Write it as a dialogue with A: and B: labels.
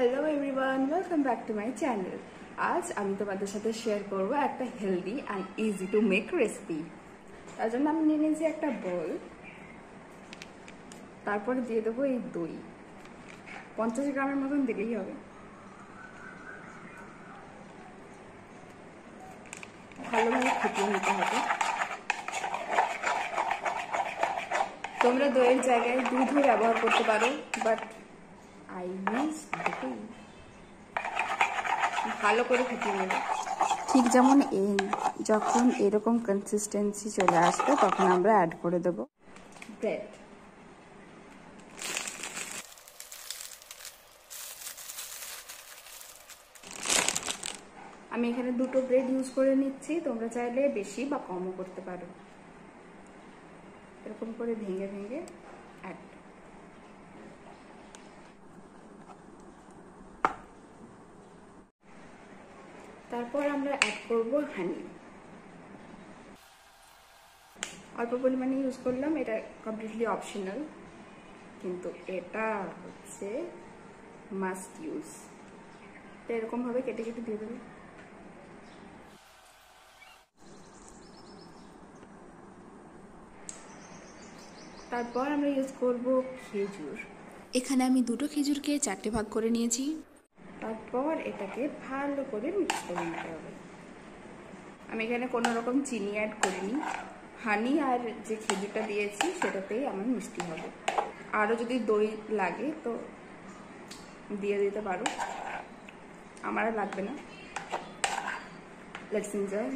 A: Hello everyone, welcome back to my channel. আজ আমি তোমাদের সাথে শেয়ার করব একটা healthy and easy to make recipe. তার জন্য আমি নিয়ে নিয়েছি একটা বোল, তারপরে দিয়ে দেবো এই দই। 50 গ্রামের মতন দিলেই হবে। ভালোভাবে ফুটিয়ে নিতে হবে। তোমরা দইয়ের জায়গায় দুধও ব্যবহার করতে পারো, বাট আই ইউজ দই। ভালো করে ফুটিয়ে নেবে। ঠিক যেমন যখন এরকম কনসিস্টেন্সি চলে আসবে তখন আমরা অ্যাড করে দেব ব্রেড। আমি এখানে দুটো ব্রেড ইউজ করে নিচ্ছি, তোমরা চাইলে বেশি বা কমও করতে পারো। এরকম করে ভেঙে ভেঙে অ্যাড। তারপর আমরা অ্যাড করব হানি। অল্প পরিমাণে ইউজ করলাম, এটা কমপ্লিটলি অপশনাল, কিন্তু এটা হচ্ছে মাস্ট ইউজ। তো এরকমভাবে কেটে কেটে দিয়ে দেবে। তারপর আমরা ইউজ করব খেজুর। এখানে আমি দুটো খেজুরকে 4টে ভাগ করে নিয়েছি। তারপর এটাকে ভালো করে মিক্স করে নিতে হবে। আমি এখানে কোনো রকম চিনি অ্যাড করিনি, হানি আর যে খেজুরটা দিয়েছি সেটাতেই আমার মিষ্টি হবে। আরও যদি দই লাগে তো দিয়ে দিতে পারো, আমার লাগবে না। Let's enjoy.